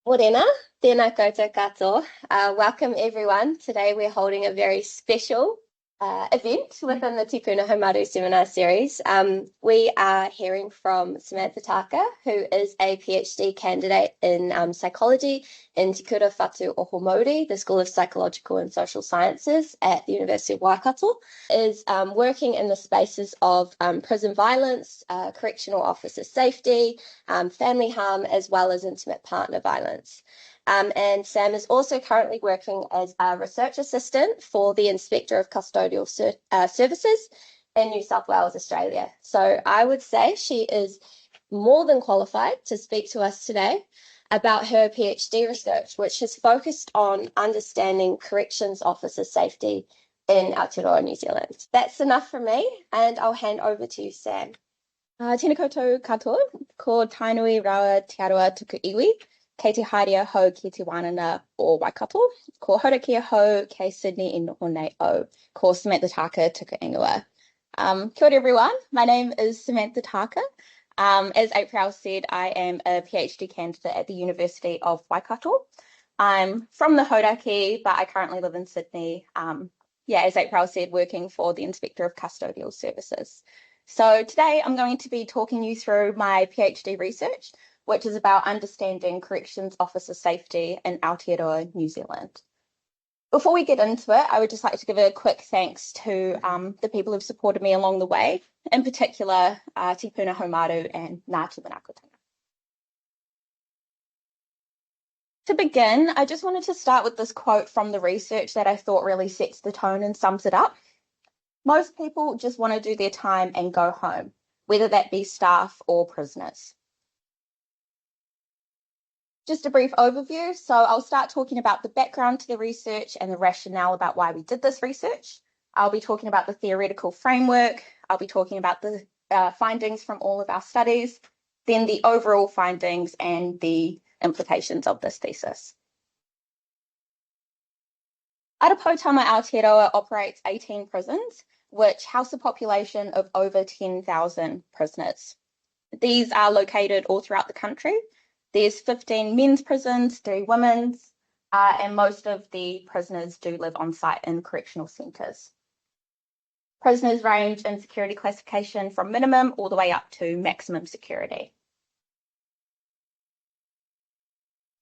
Morena, tēnā koutou katoa. Welcome everyone. Today we're holding a very special event within the Puna Haumaru seminar series. We are hearing from Samantha Taaka, who is a PhD candidate in psychology in Te Kura Whatu o Haumaru, the School of Psychological and Social Sciences at the University of Waikato, is working in the spaces of prison violence, correctional officer safety, family harm, as well as intimate partner violence. And Sam is also currently working as a research assistant for the Inspector of Custodial Services in New South Wales, Australia. So I would say she is more than qualified to speak to us today about her PhD research, which has focused on understanding corrections officer safety in Aotearoa, New Zealand. That's enough from me, and I'll hand over to you, Sam. Tēnā koutou katoa, ko tainui rawa te aroa tuku iwi, kei te haere hou ki te wānanga o Waikato, ko horakia hou kei Sydney i noho nei o, ko Samantha Taaka tuku ingoa. Kia ora everyone, my name is Samantha Taaka. As April said, I am a PhD candidate at the University of Waikato. I'm from the Hauraki, but I currently live in Sydney. As April said, working for the Inspector of Custodial Services. So today I'm going to be talking you through my PhD research, which is about understanding corrections officer safety in Aotearoa, New Zealand. Before we get into it, I would just like to give a quick thanks to the people who've supported me along the way, in particular Te Puna Haumaru and Ngāti Manakotanga. To begin, I just wanted to start with this quote from the research that I thought really sets the tone and sums it up. Most people just want to do their time and go home, whether that be staff or prisoners. Just a brief overview. So I'll start talking about the background to the research and the rationale about why we did this research. I'll be talking about the theoretical framework. I'll be talking about the findings from all of our studies, then the overall findings and the implications of this thesis. Arapōtama Aotearoa operates 18 prisons, which house a population of over 10,000 prisoners. These are located all throughout the country. There's 15 men's prisons, 3 women's, and most of the prisoners do live on site in correctional centres. Prisoners range in security classification from minimum all the way up to maximum security.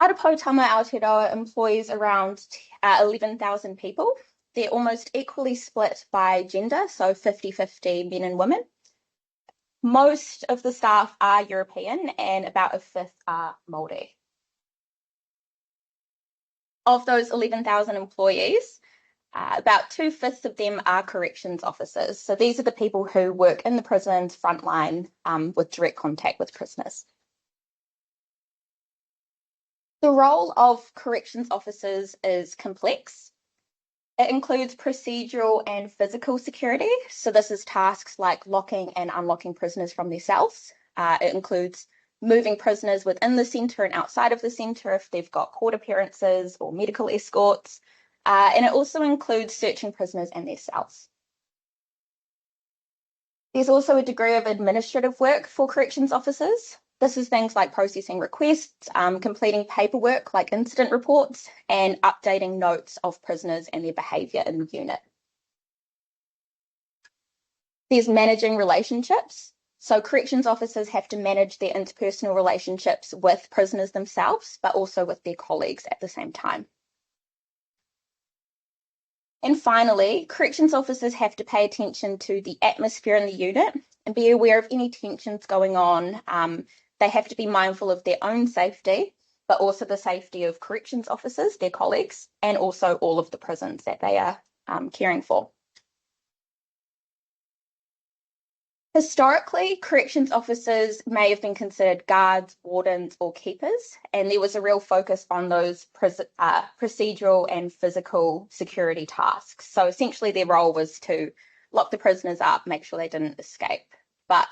Arapōtama Aotearoa employs around 11,000 people. They're almost equally split by gender, so 50-50 men and women. Most of the staff are European and about a fifth are Māori. Of those 11,000 employees, about 2/5 of them are corrections officers. So these are the people who work in the prison's frontline with direct contact with prisoners. The role of corrections officers is complex. It includes procedural and physical security. So this is tasks like locking and unlocking prisoners from their cells. It includes moving prisoners within the centre and outside of the centre if they've got court appearances or medical escorts. And it also includes searching prisoners and their cells. There's also a degree of administrative work for corrections officers. This is things like processing requests, completing paperwork like incident reports, and updating notes of prisoners and their behaviour in the unit. There's managing relationships. So corrections officers have to manage their interpersonal relationships with prisoners themselves, but also with their colleagues at the same time. And finally, corrections officers have to pay attention to the atmosphere in the unit and be aware of any tensions going on. They have to be mindful of their own safety, but also the safety of corrections officers, their colleagues, and also all of the prisons that they are caring for. Historically, corrections officers may have been considered guards, wardens, or keepers, and there was a real focus on those procedural and physical security tasks. So essentially their role was to lock the prisoners up, make sure they didn't escape. But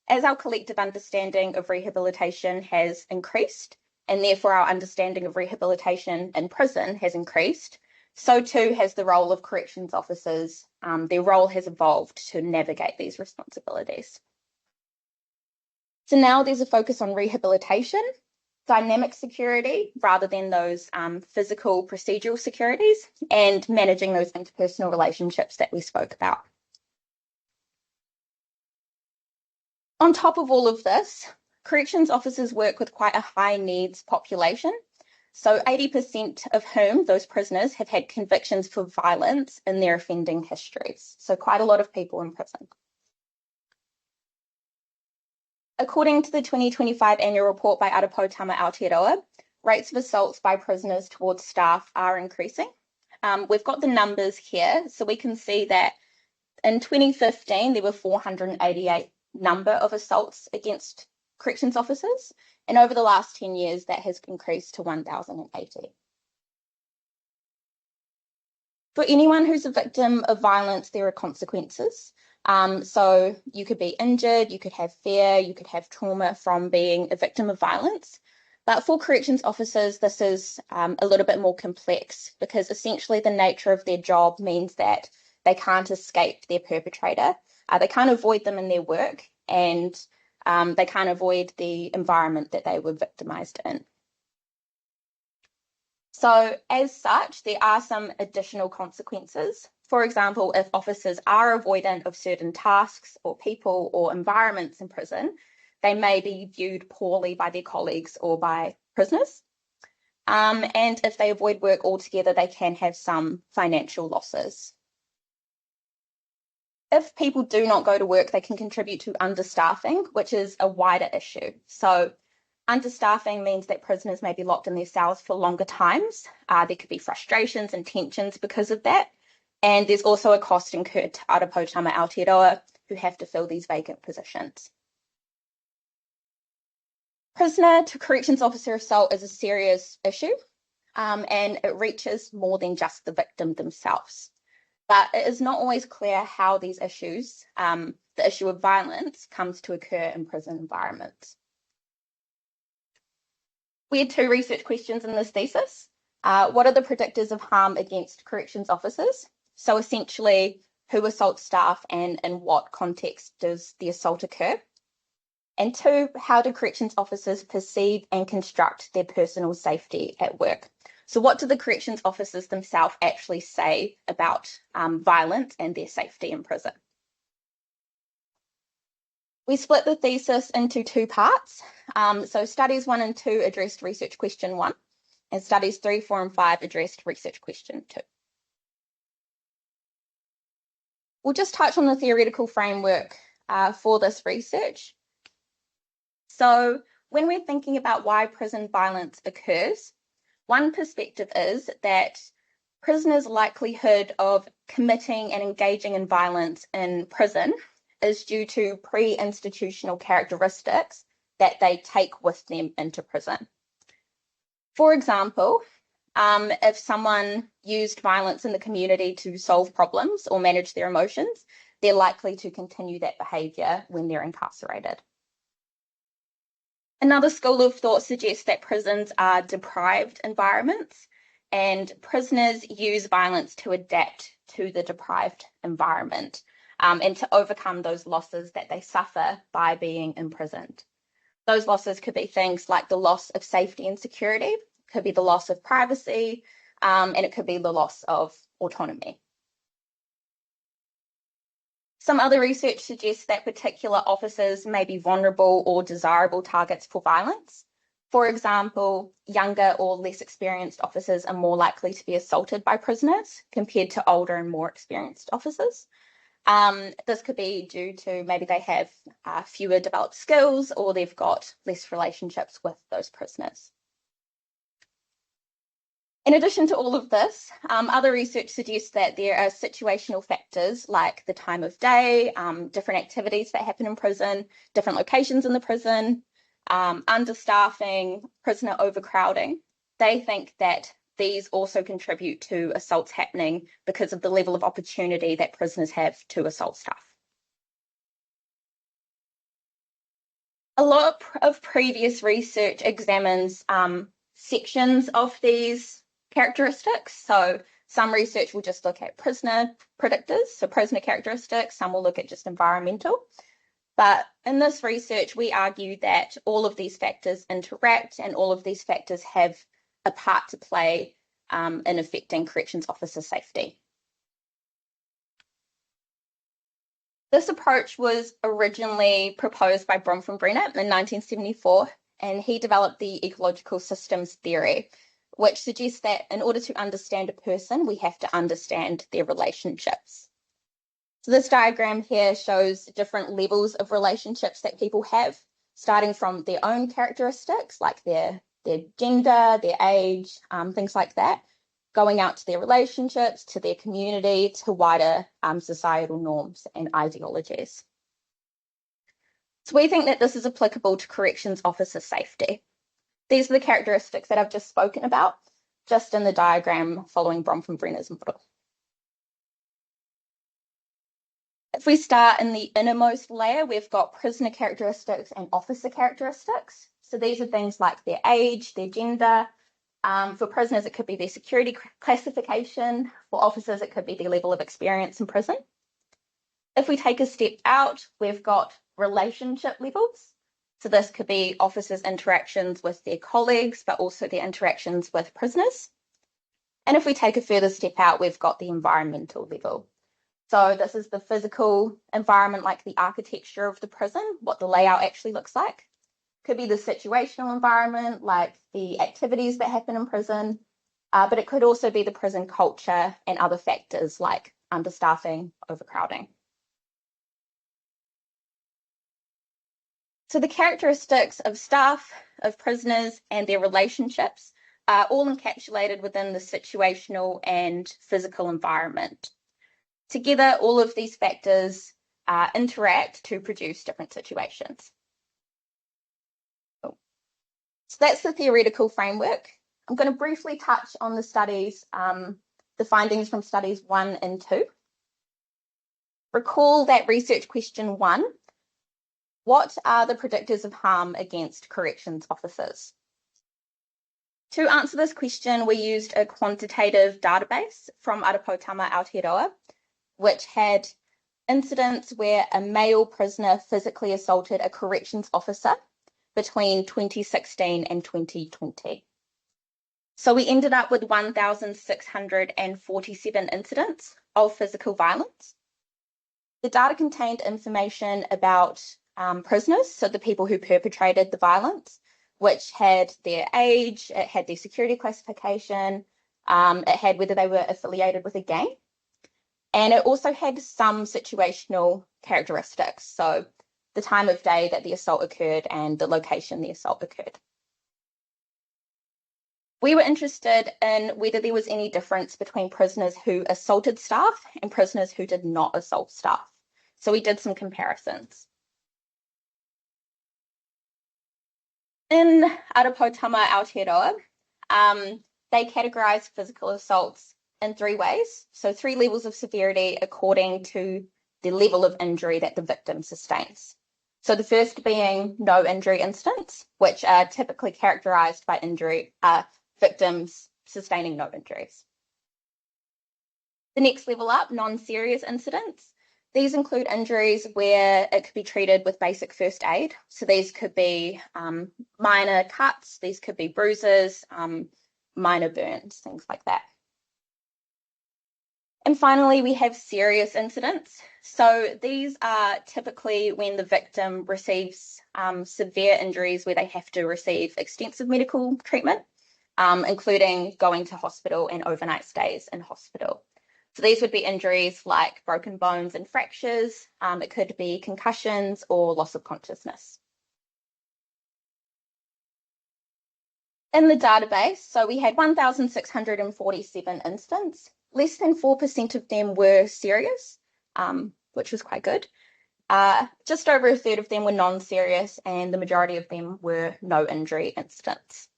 as our collective understanding of rehabilitation has increased, and therefore our understanding of rehabilitation in prison has increased, so too has the role of corrections officers. Their role has evolved to navigate these responsibilities. So now there's a focus on rehabilitation, dynamic security rather than those physical procedural securities, and managing those interpersonal relationships that we spoke about. On top of all of this, corrections officers work with quite a high needs population. So 80% of whom, those prisoners, have had convictions for violence in their offending histories. So quite a lot of people in prison. According to the 2025 annual report by Aotearoa Aotearoa, rates of assaults by prisoners towards staff are increasing. We've got the numbers here, so we can see that in 2015, there were 488 number of assaults against corrections officers, and over the last 10 years, that has increased to 1,080. For anyone who's a victim of violence, there are consequences. So you could be injured, you could have fear, you could have trauma from being a victim of violence. But for corrections officers, this is a little bit more complex because essentially the nature of their job means that they can't escape their perpetrator. They can't avoid them in their work, and they can't avoid the environment that they were victimized in. So as such, there are some additional consequences. For example, if officers are avoidant of certain tasks or people or environments in prison, they may be viewed poorly by their colleagues or by prisoners. And if they avoid work altogether, they can have some financial losses. If people do not go to work, they can contribute to understaffing, which is a wider issue. So understaffing means that prisoners may be locked in their cells for longer times. There could be frustrations and tensions because of that. And there's also a cost incurred to Aotearoa Aotearoa who have to fill these vacant positions. Prisoner to corrections officer assault is a serious issue, and it reaches more than just the victim themselves. But it is not always clear how these issues, the issue of violence, comes to occur in prison environments. We had 2 research questions in this thesis. What are the predictors of harm against corrections officers? So essentially, who assaults staff and in what context does the assault occur? And 2, how do corrections officers perceive and construct their personal safety at work? So what do the corrections officers themselves actually say about violence and their safety in prison? We split the thesis into 2 parts. So studies 1 and 2 addressed research question 1, and studies 3, 4, and 5 addressed research question 2. We'll just touch on the theoretical framework for this research. So when we're thinking about why prison violence occurs, one perspective is that prisoners' likelihood of committing and engaging in violence in prison is due to pre-institutional characteristics that they take with them into prison. For example, if someone used violence in the community to solve problems or manage their emotions, they're likely to continue that behaviour when they're incarcerated. Another school of thought suggests that prisons are deprived environments, and prisoners use violence to adapt to the deprived environment and to overcome those losses that they suffer by being imprisoned. Those losses could be things like the loss of safety and security, could be the loss of privacy, and it could be the loss of autonomy. Some other research suggests that particular officers may be vulnerable or desirable targets for violence. For example, younger or less experienced officers are more likely to be assaulted by prisoners compared to older and more experienced officers. This could be due to maybe they have fewer developed skills or they've got less relationships with those prisoners. In addition to all of this, other research suggests that there are situational factors like the time of day, different activities that happen in prison, different locations in the prison, understaffing, prisoner overcrowding. They think that these also contribute to assaults happening because of the level of opportunity that prisoners have to assault staff. A lot of previous research examines sections of these characteristics. So some research will just look at prisoner predictors, so prisoner characteristics. Some will look at just environmental. But in this research, we argue that all of these factors interact and all of these factors have a part to play in affecting corrections officer safety. This approach was originally proposed by Bronfenbrenner in 1974, and he developed the ecological systems theory, which suggests that in order to understand a person, we have to understand their relationships. So this diagram here shows different levels of relationships that people have, starting from their own characteristics, like their gender, their age, things like that, going out to their relationships, to their community, to wider societal norms and ideologies. So we think that this is applicable to corrections officer safety. These are the characteristics that I've just spoken about, just in the diagram following Bronfenbrenner's model. If we start in the innermost layer, we've got prisoner characteristics and officer characteristics. So these are things like their age, their gender. For prisoners, it could be their security classification. For officers, it could be their level of experience in prison. If we take a step out, we've got relationship levels. So this could be officers' interactions with their colleagues, but also their interactions with prisoners. And if we take a further step out, we've got the environmental level. So this is the physical environment, like the architecture of the prison, what the layout actually looks like. Could be the situational environment, like the activities that happen in prison, but it could also be the prison culture and other factors like understaffing, overcrowding. So the characteristics of staff, of prisoners, and their relationships are all encapsulated within the situational and physical environment. Together, all of these factors interact to produce different situations. So that's the theoretical framework. I'm going to briefly touch on the studies, the findings from studies 1 and 2. Recall that research question 1. What are the predictors of harm against corrections officers? To answer this question, we used a quantitative database from Arapotama Aotearoa, which had incidents where a male prisoner physically assaulted a corrections officer between 2016 and 2020. So we ended up with 1,647 incidents of physical violence. The data contained information about prisoners, so the people who perpetrated the violence, which had their age, it had their security classification, it had whether they were affiliated with a gang. And it also had some situational characteristics, so the time of day that the assault occurred and the location the assault occurred. We were interested in whether there was any difference between prisoners who assaulted staff and prisoners who did not assault staff. So we did some comparisons. In Arapotama Aotearoa, they categorized physical assaults in 3 ways. So 3 levels of severity according to the level of injury that the victim sustains. So the first being no injury incidents, which are typically characterized by victims sustaining no injuries. The next level up, non-serious incidents. These include injuries where it could be treated with basic first aid. So these could be minor cuts, these could be bruises, minor burns, things like that. And finally, we have serious incidents. So these are typically when the victim receives severe injuries where they have to receive extensive medical treatment, including going to hospital and overnight stays in hospital. So these would be injuries like broken bones and fractures. It could be concussions or loss of consciousness. In the database, so we had 1,647 incidents. Less than 4% of them were serious, which was quite good. Just over a third of them were non-serious, and the majority of them were no injury incidents.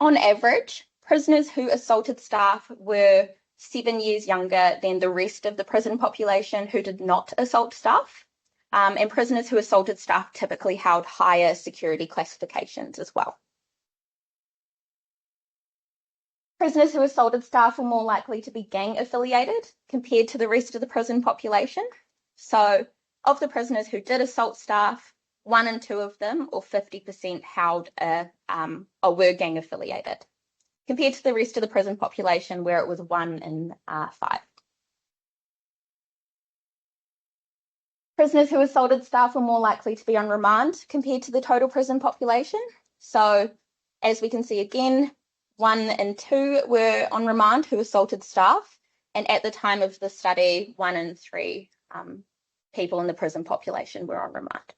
On average, prisoners who assaulted staff were 7 years younger than the rest of the prison population who did not assault staff. And prisoners who assaulted staff typically held higher security classifications as well. Prisoners who assaulted staff were more likely to be gang affiliated compared to the rest of the prison population. So of the prisoners who did assault staff, 1 in 2 of them, or 50%, held were gang affiliated, compared to the rest of the prison population where it was 1 in 5. Prisoners who assaulted staff were more likely to be on remand compared to the total prison population. So as we can see again, 1 in 2 were on remand who assaulted staff, and at the time of the study, 1 in 3 people in the prison population were on remand.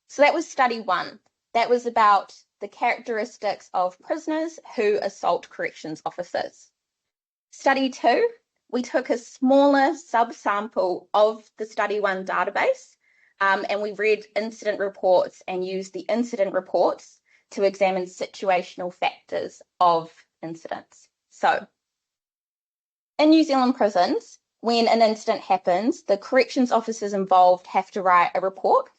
So that was study 1. That was about the characteristics of prisoners who assault corrections officers. Study 2, we took a smaller subsample of the study 1 database, and we read incident reports and used the incident reports to examine situational factors of incidents. So in New Zealand prisons, when an incident happens, the corrections officers involved have to write a report.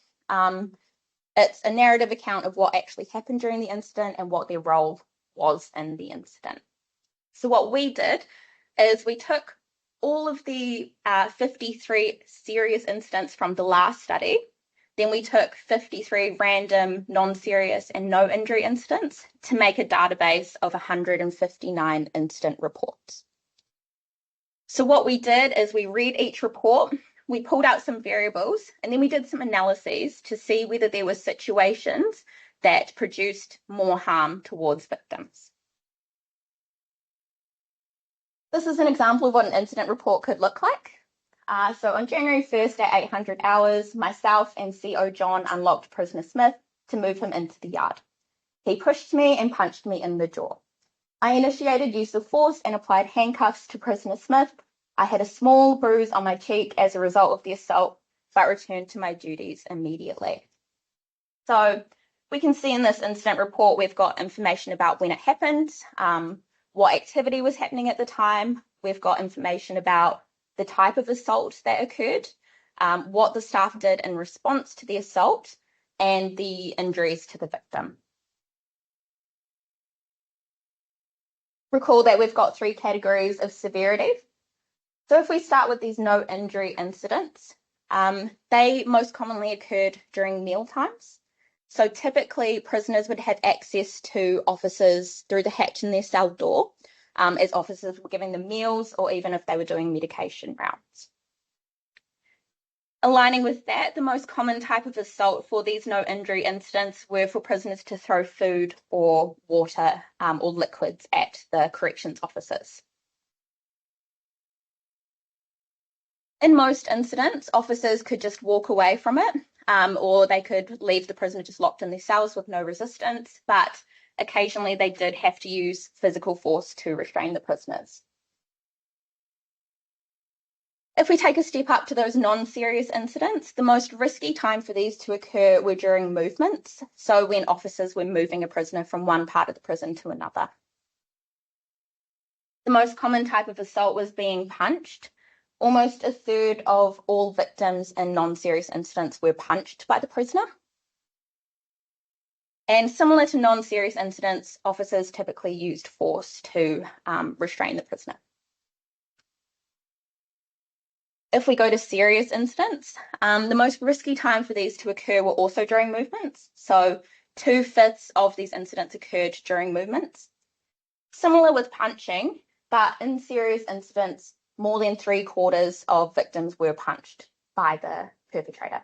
It's a narrative account of what actually happened during the incident and what their role was in the incident. So what we did is we took all of the 53 serious incidents from the last study. Then we took 53 random, non-serious and no injury incidents to make a database of 159 incident reports. So what we did is we read each report, we pulled out some variables, and then we did some analyses to see whether there were situations that produced more harm towards victims. This is an example of what an incident report could look like. So on January 1st at 800 hours, myself and CO John unlocked prisoner Smith to move him into the yard. He pushed me and punched me in the jaw. I initiated use of force and applied handcuffs to prisoner Smith. I had a small bruise on my cheek as a result of the assault, but returned to my duties immediately. So we can see in this incident report, we've got information about when it happened, what activity was happening at the time. We've got information about the type of assault that occurred, what the staff did in response to the assault, and the injuries to the victim. Recall that we've got 3 categories of severity. So if we start with these no injury incidents, they most commonly occurred during meal times. So typically prisoners would have access to officers through the hatch in their cell door, as officers were giving them meals or even if they were doing medication rounds. Aligning with that, the most common type of assault for these no injury incidents were for prisoners to throw food or water or liquids at the corrections officers. In most incidents, officers could just walk away from it, or they could leave the prisoner just locked in their cells with no resistance, but occasionally they did have to use physical force to restrain the prisoners. If we take a step up to those non-serious incidents, the most risky time for these to occur were during movements, so when officers were moving a prisoner from one part of the prison to another. The most common type of assault was being punched. Almost a third of all victims in non-serious incidents were punched by the prisoner. And similar to non-serious incidents, officers typically used force to restrain the prisoner. If we go to serious incidents, the most risky time for these to occur were also during movements. So 2/5 of these incidents occurred during movements. Similar with punching, but in serious incidents, more than 3/4 of victims were punched by the perpetrator.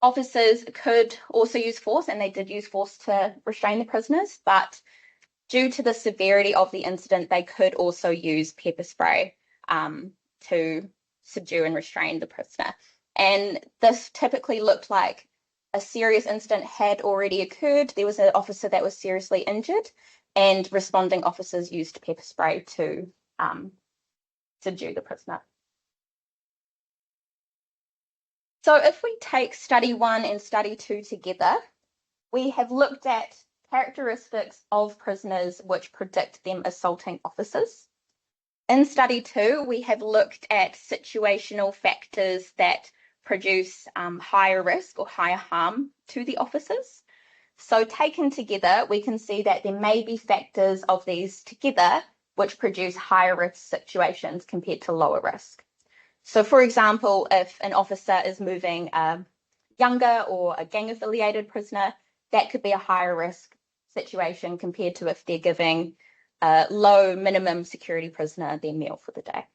Officers could also use force, and they did use force to restrain the prisoners, but due to the severity of the incident, they could also use pepper spray to subdue and restrain the prisoner. And this typically looked like a serious incident had already occurred. There was an officer that was seriously injured, and responding officers used pepper spray to subdue the prisoner. So if we take study 1 and study 2 together, we have looked at characteristics of prisoners which predict them assaulting officers. In study 2, we have looked at situational factors that produce higher risk or higher harm to the officers. So taken together, we can see that there may be factors of these together which produce higher risk situations compared to lower risk. So, for example, if an officer is moving a younger or a gang-affiliated prisoner, that could be a higher risk situation compared to if they're giving a low minimum security prisoner their meal for the day.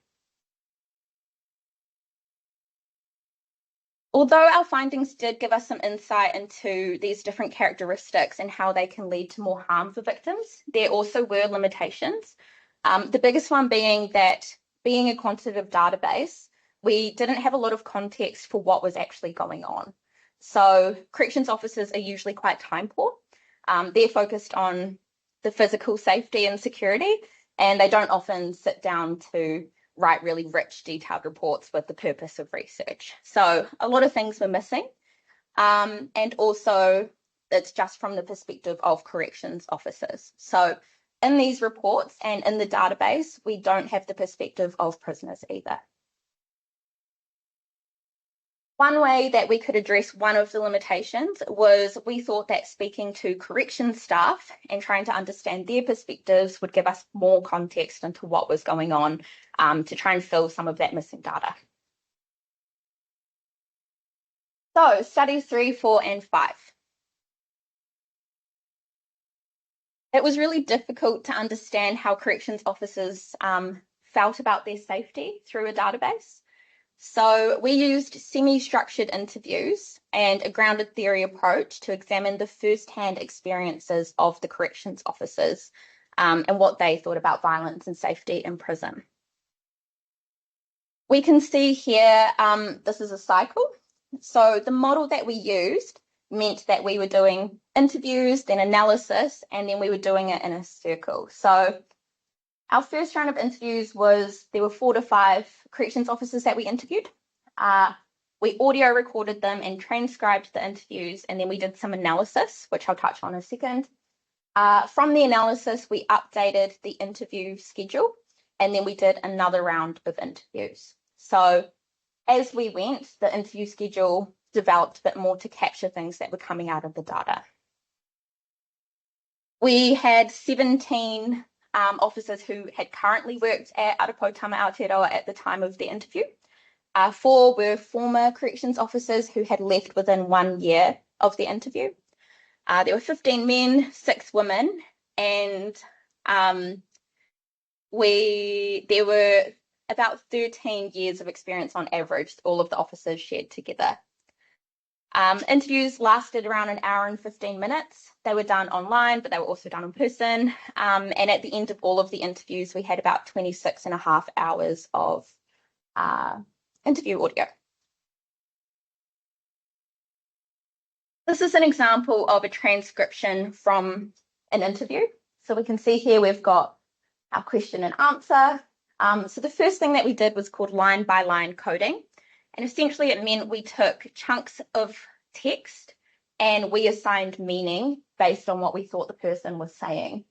Although our findings did give us some insight into these different characteristics and how they can lead to more harm for victims, there also were limitations. The biggest one being that being a quantitative database, we didn't have a lot of context for what was actually going on. So corrections officers are usually quite time poor. They're focused on the physical safety and security, and they don't often sit down to write really rich, detailed reports with the purpose of research. So a lot of things were missing. And also, it's just from the perspective of corrections officers. So in these reports and in the database, we don't have the perspective of prisoners either. One way that we could address one of the limitations was we thought that speaking to corrections staff and trying to understand their perspectives would give us more context into what was going on to try and fill some of that missing data. So studies 3, 4, and 5. It was really difficult to understand how corrections officers felt about their safety through a database. So we used semi-structured interviews and a grounded theory approach to examine the first-hand experiences of the corrections officers and what they thought about violence and safety in prison. We can see here, this is a cycle. So the model that we used meant that we were doing interviews, then analysis, and then we were doing it in a circle. So our first round of interviews there were 4 to 5 corrections officers that we interviewed. We audio recorded them and transcribed the interviews, and then we did some analysis, which I'll touch on in a second. From the analysis, we updated the interview schedule, and then we did another round of interviews. So as we went, the interview schedule developed a bit more to capture things that were coming out of the data. We had 17 officers who had currently worked at Arapotama Aotearoa at the time of the interview. 4 were former corrections officers who had left within 1 year of the interview. There were 15 men, 6 women, and there were about 13 years of experience on average, all of the officers shared together. Interviews lasted around an hour and 15 minutes. They were done online, but they were also done in person. And at the end of all of the interviews, we had about 26 and a half hours of interview audio. This is an example of a transcription from an interview. So we can see here we've got our question and answer. So the first thing that we did was called line-by-line coding. And essentially it meant we took chunks of text and we assigned meaning based on what we thought the person was saying.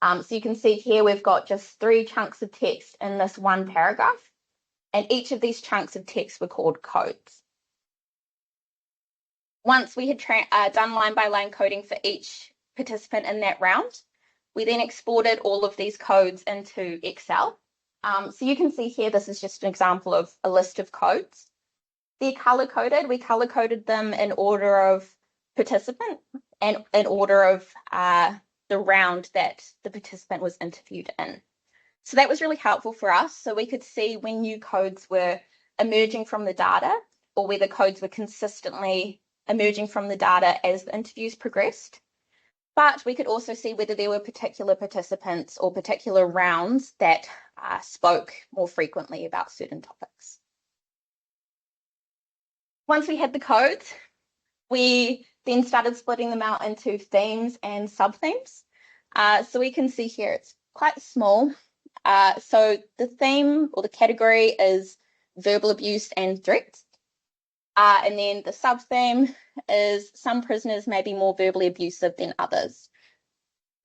So you can see here we've got just 3 chunks of text in this one paragraph, and each of these chunks of text were called codes. Once we had done line-by-line coding for each participant in that round, we then exported all of these codes into Excel. So you can see here, this is just an example of a list of codes. They're color-coded. We color-coded them in order of participant and in order of the round that the participant was interviewed in. So that was really helpful for us. So we could see when new codes were emerging from the data or whether codes were consistently emerging from the data as the interviews progressed. But we could also see whether there were particular participants or particular rounds that spoke more frequently about certain topics. Once we had the codes, we then started splitting them out into themes and sub-themes. So we can see here it's quite small. So the theme or the category is verbal abuse and threats. And then the sub-theme is some prisoners may be more verbally abusive than others.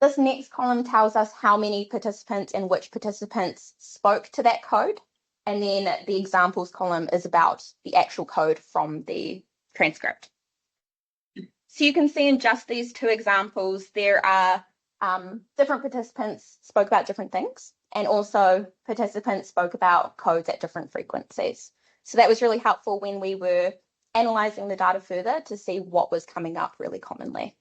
This next column tells us how many participants and which participants spoke to that code. And then the examples column is about the actual code from the transcript. So you can see in just these 2 examples, there are different participants spoke about different things. And also participants spoke about codes at different frequencies. So that was really helpful when we were analysing the data further to see what was coming up really commonly.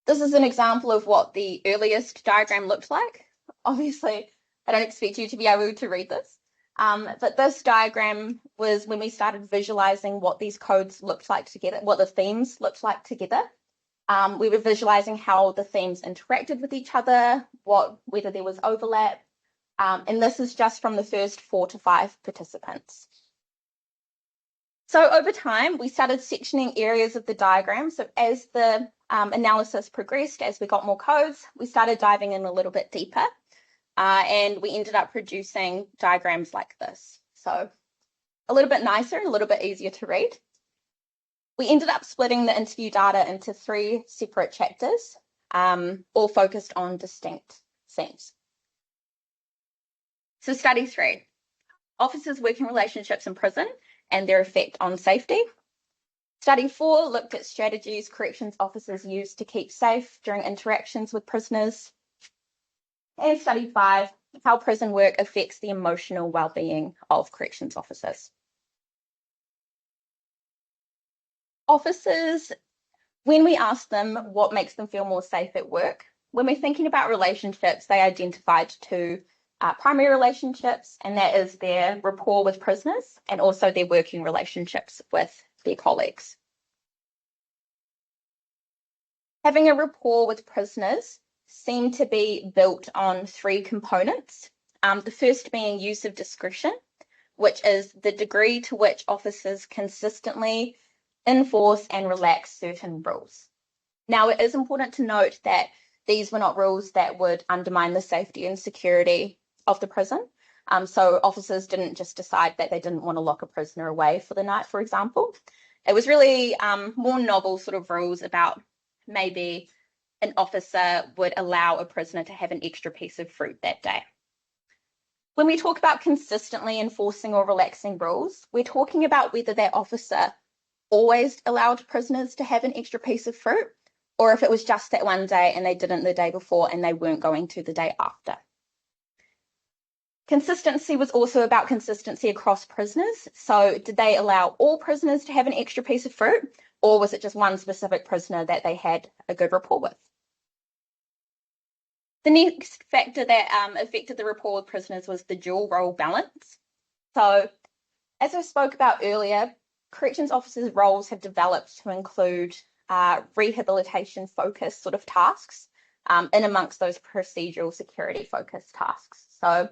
This is an example of what the earliest diagram looked like. Obviously, I don't expect you to be able to read this, but this diagram was when we started visualizing what these codes looked like together, what the themes looked like together. We were visualizing how the themes interacted with each other, whether there was overlap, and this is just from the first 4 to 5 participants. So over time, we started sectioning areas of the diagram. So as the analysis progressed, as we got more codes, we started diving in a little bit deeper, and we ended up producing diagrams like this. So a little bit nicer, a little bit easier to read. We ended up splitting the interview data into 3 separate chapters, all focused on distinct themes. So study 3, officers' working relationships in prison and their effect on safety. Study 4 looked at strategies corrections officers use to keep safe during interactions with prisoners. And study 5, how prison work affects the emotional well-being of corrections officers. Officers, when we asked them what makes them feel more safe at work, when we're thinking about relationships, they identified 2 primary relationships, and that is their rapport with prisoners and also their working relationships with their colleagues. Having a rapport with prisoners seemed to be built on 3 components. The first being use of discretion, which is the degree to which officers consistently enforce and relax certain rules. Now, it is important to note that these were not rules that would undermine the safety and security of the prison. So officers didn't just decide that they didn't want to lock a prisoner away for the night, for example. It was really more novel sort of rules about maybe an officer would allow a prisoner to have an extra piece of fruit that day. When we talk about consistently enforcing or relaxing rules, we're talking about whether that officer always allowed prisoners to have an extra piece of fruit, or if it was just that one day and they didn't the day before and they weren't going to the day after. Consistency was also about consistency across prisoners. So did they allow all prisoners to have an extra piece of fruit, or was it just one specific prisoner that they had a good rapport with? The next factor that affected the rapport with prisoners was the dual role balance. So as I spoke about earlier, corrections officers' roles have developed to include rehabilitation focused sort of tasks in amongst those procedural security focused tasks. So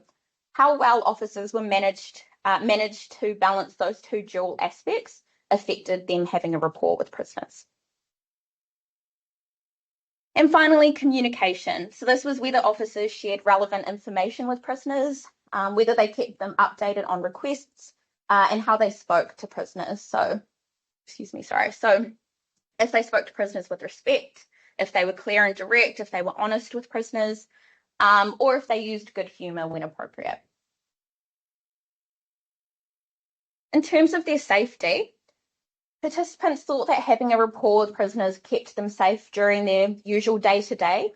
how well officers were managed to balance those 2 dual aspects affected them having a rapport with prisoners. And finally, communication. So this was whether officers shared relevant information with prisoners, whether they kept them updated on requests, and how they spoke to prisoners. So if they spoke to prisoners with respect, if they were clear and direct, if they were honest with prisoners, or if they used good humour when appropriate. In terms of their safety, participants thought that having a rapport with prisoners kept them safe during their usual day-to-day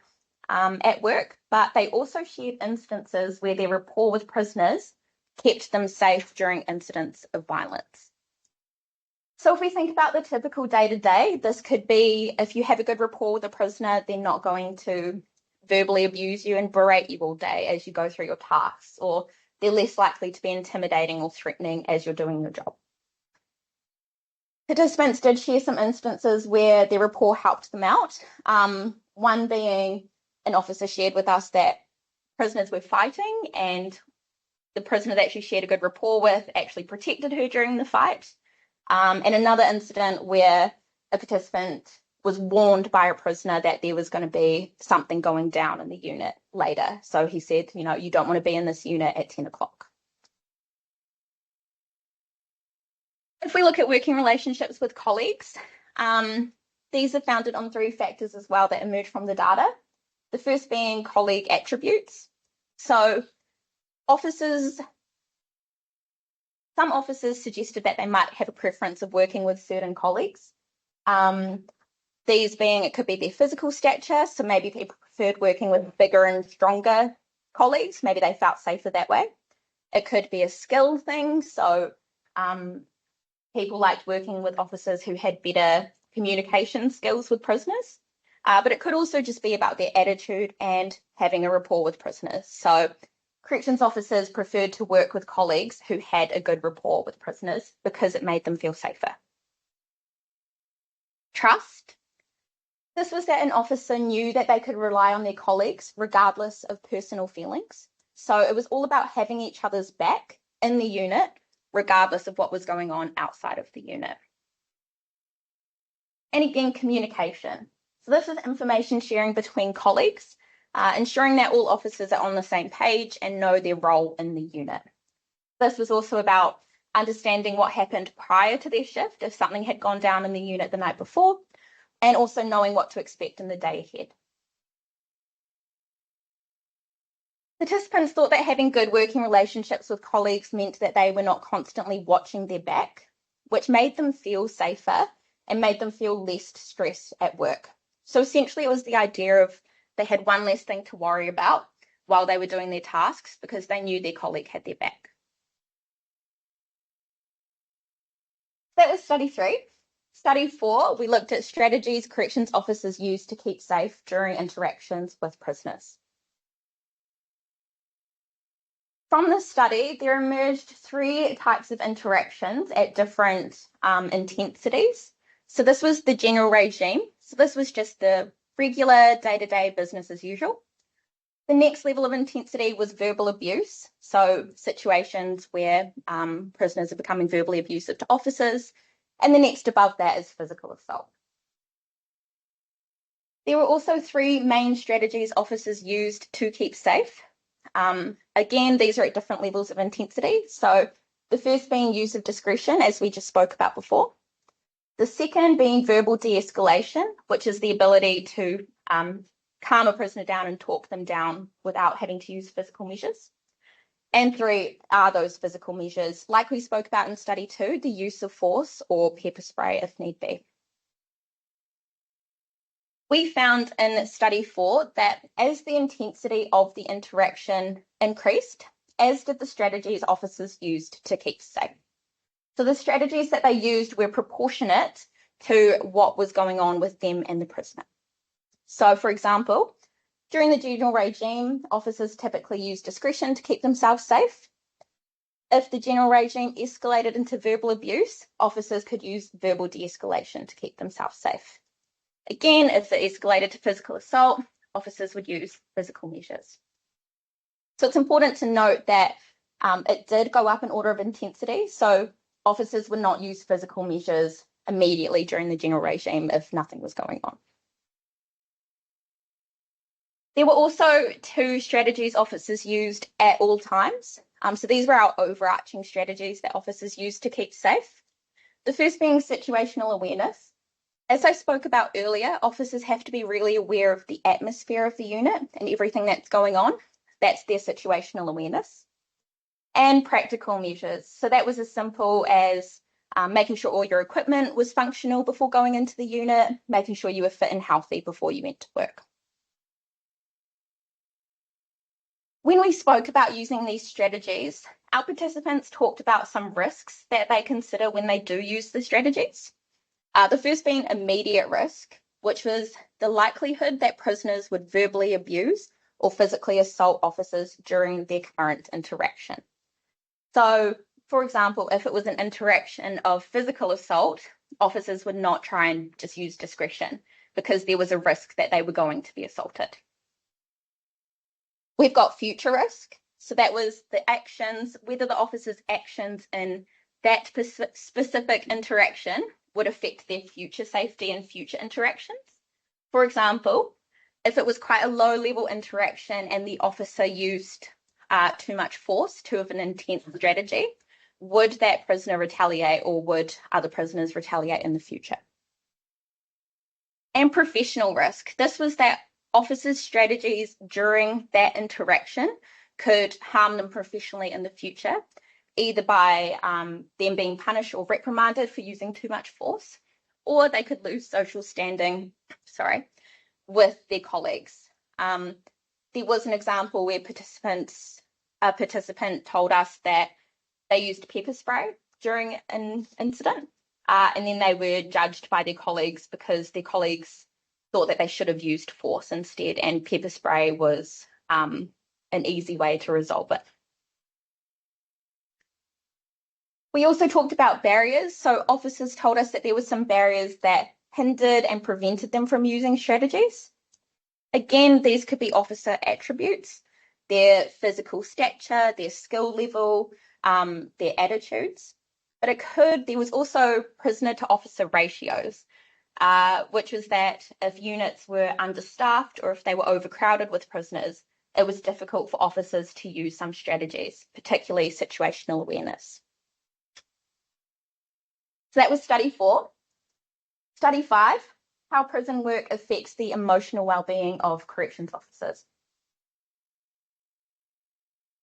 at work, but they also shared instances where their rapport with prisoners kept them safe during incidents of violence. So if we think about the typical day-to-day, this could be if you have a good rapport with a prisoner, they're not going to verbally abuse you and berate you all day as you go through your tasks, or they're less likely to be intimidating or threatening as you're doing your job. Participants did share some instances where their rapport helped them out. One being an officer shared with us that prisoners were fighting and the prisoner that she shared a good rapport with actually protected her during the fight. And another incident where a participant was warned by a prisoner that there was going to be something going down in the unit later. So he said, you don't want to be in this unit at 10 o'clock. If we look at working relationships with colleagues, these are founded on 3 factors as well that emerge from the data. The first being colleague attributes. So some officers suggested that they might have a preference of working with certain colleagues. These being, it could be their physical stature, so maybe people preferred working with bigger and stronger colleagues. Maybe they felt safer that way. It could be a skill thing. So people liked working with officers who had better communication skills with prisoners. But it could also just be about their attitude and having a rapport with prisoners. So corrections officers preferred to work with colleagues who had a good rapport with prisoners because it made them feel safer. Trust. This was that an officer knew that they could rely on their colleagues regardless of personal feelings. So it was all about having each other's back in the unit, regardless of what was going on outside of the unit. And again, communication. So this is information sharing between colleagues, ensuring that all officers are on the same page and know their role in the unit. This was also about understanding what happened prior to their shift, if something had gone down in the unit the night before, and also knowing what to expect in the day ahead. Participants thought that having good working relationships with colleagues meant that they were not constantly watching their back, which made them feel safer and made them feel less stressed at work. So essentially it was the idea of they had one less thing to worry about while they were doing their tasks because they knew their colleague had their back. That was study 3. Study 4, we looked at strategies corrections officers use to keep safe during interactions with prisoners. From this study, there emerged 3 types of interactions at different intensities. So this was the general regime. So this was just the regular day-to-day business as usual. The next level of intensity was verbal abuse. So situations where prisoners are becoming verbally abusive to officers. And the next above that is physical assault. There were also 3 main strategies officers used to keep safe. Again, these are at different levels of intensity. So the first being use of discretion, as we just spoke about before. The second being verbal de-escalation, which is the ability to calm a prisoner down and talk them down without having to use physical measures. And 3 are those physical measures, like we spoke about in study 2, the use of force or pepper spray if need be. We found in study 4 that as the intensity of the interaction increased, as did the strategies officers used to keep safe. So the strategies that they used were proportionate to what was going on with them and the prisoner. So for example, during the general regime, officers typically use discretion to keep themselves safe. If the general regime escalated into verbal abuse, officers could use verbal de-escalation to keep themselves safe. Again, if it escalated to physical assault, officers would use physical measures. So it's important to note that it did go up in order of intensity. So officers would not use physical measures immediately during the general regime if nothing was going on. There were also 2 strategies officers used at all times. So these were our overarching strategies that officers used to keep safe. The first being situational awareness. As I spoke about earlier, officers have to be really aware of the atmosphere of the unit and everything that's going on. That's their situational awareness. And practical measures. So that was as simple as making sure all your equipment was functional before going into the unit, making sure you were fit and healthy before you went to work. When we spoke about using these strategies, our participants talked about some risks that they consider when they do use the strategies. The first being immediate risk, which was the likelihood that prisoners would verbally abuse or physically assault officers during their current interaction. So, for example, if it was an interaction of physical assault, officers would not try and just use discretion because there was a risk that they were going to be assaulted. We've got future risk. So that was the actions, whether the officer's actions in that specific interaction would affect their future safety and future interactions. For example, if it was quite a low-level interaction and the officer used too much force, too of an intense strategy, would that prisoner retaliate or would other prisoners retaliate in the future? And professional risk. This was that officers' strategies during that interaction could harm them professionally in the future, either by them being punished or reprimanded for using too much force, or they could lose social standing, with their colleagues. There was an example where a participant told us that they used pepper spray during an incident, and then they were judged by their colleagues because their colleagues thought that they should have used force instead, and pepper spray was an easy way to resolve it. We also talked about barriers. So officers told us that there were some barriers that hindered and prevented them from using strategies. Again, these could be officer attributes, their physical stature, their skill level, their attitudes. But there was also prisoner to officer ratios, which was that if units were understaffed or if they were overcrowded with prisoners, it was difficult for officers to use some strategies, particularly situational awareness. So that was study 4. Study 5, how prison work affects the emotional well-being of corrections officers.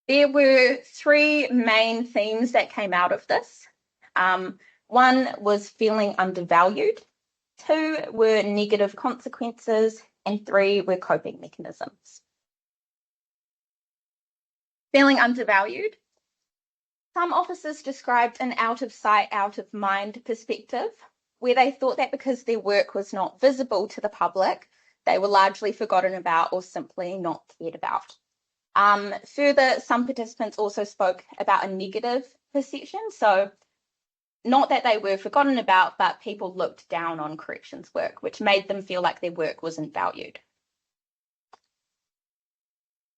There were 3 main themes that came out of this. 1 was feeling undervalued, 2 were negative consequences, and 3 were coping mechanisms. Feeling undervalued. Some officers described an out of sight, out of mind perspective, where they thought that because their work was not visible to the public, they were largely forgotten about or simply not cared about. Further, some participants also spoke about a negative perception. So not that they were forgotten about, but people looked down on corrections work, which made them feel like their work wasn't valued.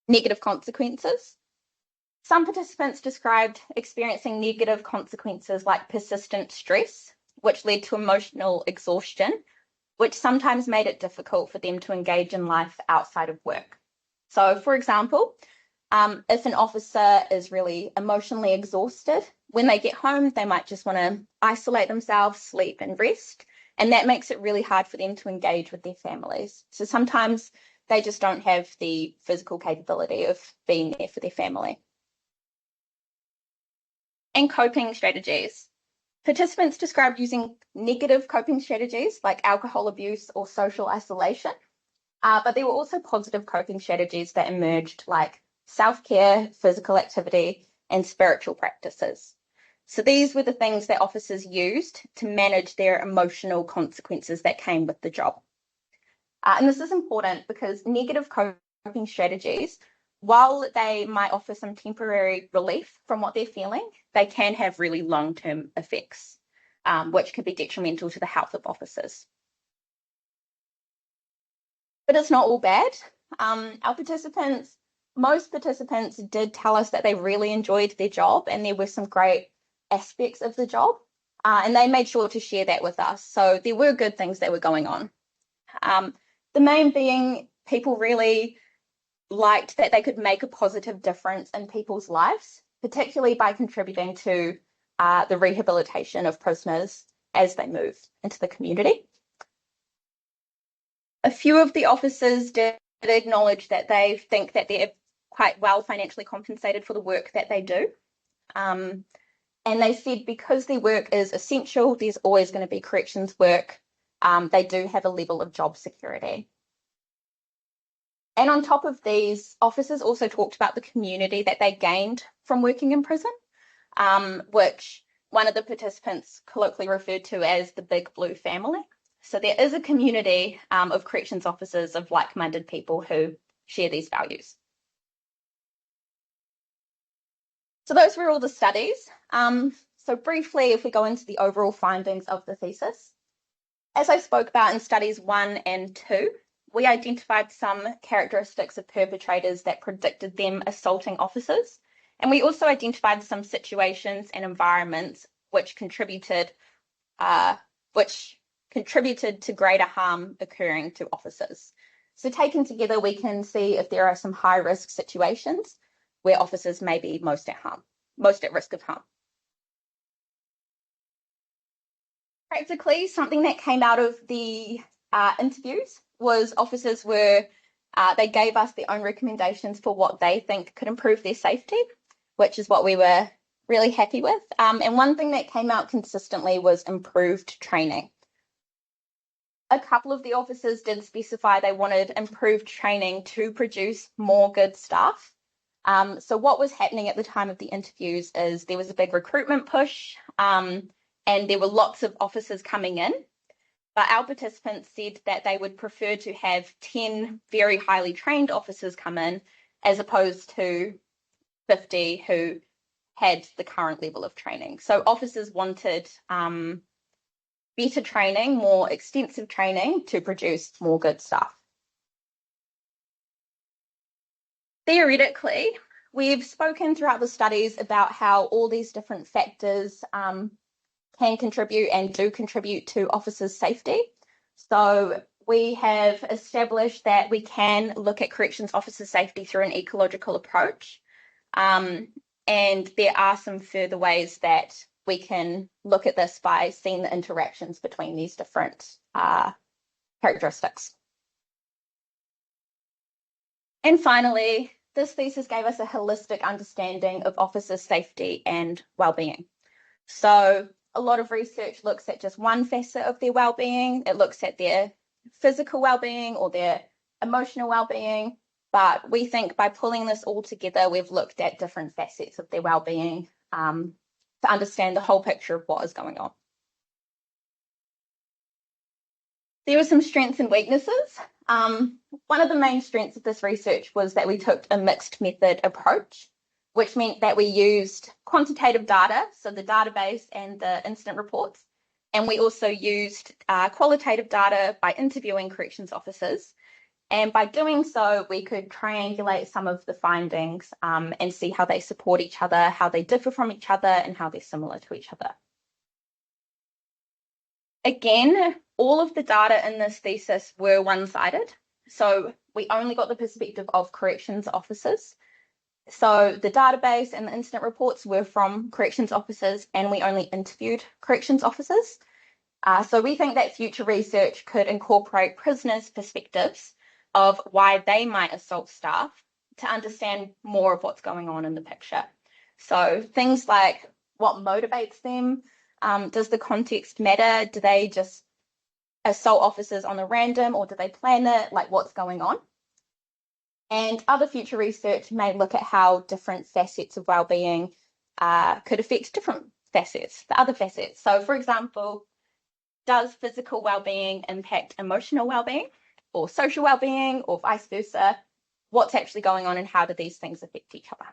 Negative consequences. Some participants described experiencing negative consequences like persistent stress, which led to emotional exhaustion, which sometimes made it difficult for them to engage in life outside of work. So, for example, if an officer is really emotionally exhausted, when they get home, they might just want to isolate themselves, sleep and rest, and that makes it really hard for them to engage with their families. So sometimes they just don't have the physical capability of being there for their family. And coping strategies. Participants described using negative coping strategies like alcohol abuse or social isolation, but there were also positive coping strategies that emerged like self-care, physical activity, and spiritual practices. So these were the things that officers used to manage their emotional consequences that came with the job. And this is important because negative coping strategies, while they might offer some temporary relief from what they're feeling, they can have really long-term effects, which can be detrimental to the health of officers. But it's not all bad. Most participants did tell us that they really enjoyed their job and there were some great aspects of the job, and they made sure to share that with us. So there were good things that were going on. The main being people really liked that they could make a positive difference in people's lives, particularly by contributing to the rehabilitation of prisoners as they move into the community. A few of the officers did acknowledge that they think that they're quite well financially compensated for the work that they do. And they said because their work is essential, there's always going to be corrections work. They do have a level of job security. And on top of these, officers also talked about the community that they gained from working in prison, which one of the participants colloquially referred to as the Big Blue family. So there is a community of corrections officers of like-minded people who share these values. So those were all the studies. So briefly, if we go into the overall findings of the thesis, as I spoke about in studies 1 and 2, we identified some characteristics of perpetrators that predicted them assaulting officers. And we also identified some situations and environments which contributed to greater harm occurring to officers. So taken together, we can see if there are some high-risk situations where officers may be most at risk of harm. Practically, something that came out of the interviews was officers they gave us their own recommendations for what they think could improve their safety, which is what we were really happy with. And one thing that came out consistently was improved training. a couple of the officers did specify they wanted improved training to produce more good staff. So what was happening at the time of the interviews is there was a big recruitment push, and there were lots of officers coming in. But our participants said that they would prefer to have 10 very highly trained officers come in as opposed to 50 who had the current level of training. So officers wanted better training, more extensive training to produce more good staff. Theoretically, we've spoken throughout the studies about how all these different factors can contribute and do contribute to officers' safety. So we have established that we can look at corrections officer safety through an ecological approach. And there are some further ways that we can look at this by seeing the interactions between these different characteristics. And finally, this thesis gave us a holistic understanding of officer safety and wellbeing. So a lot of research looks at just one facet of their wellbeing. It looks at their physical wellbeing or their emotional wellbeing. But we think by pulling this all together, we've looked at different facets of their wellbeing to understand the whole picture of what is going on. There were some strengths and weaknesses. One of the main strengths of this research was that we took a mixed method approach, which meant that we used quantitative data, so the database and the incident reports, and we also used qualitative data by interviewing corrections officers. And by doing so, we could triangulate some of the findings and see how they support each other, how they differ from each other, and how they're similar to each other. Again, all of the data in this thesis were one-sided. So we only got the perspective of corrections officers. So the database and the incident reports were from corrections officers, and we only interviewed corrections officers. So we think that future research could incorporate prisoners' perspectives of why they might assault staff to understand more of what's going on in the picture. So things like what motivates them, does the context matter? Do they just assault officers on a random, or do they plan it? Like, what's going on? And other future research may look at how different facets of wellbeing could affect different facets, the other facets. So, for example, does physical wellbeing impact emotional wellbeing, or social wellbeing, or vice versa? What's actually going on, and how do these things affect each other?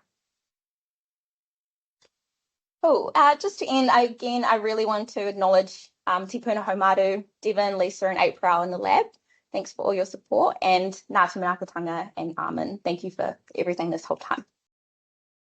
Cool. Just to end, I really want to acknowledge Te Puna Haumaru, Devin, Lisa, and April in the lab. Thanks for all your support. And Ngā Te Manaakitanga and Armin, thank you for everything this whole time.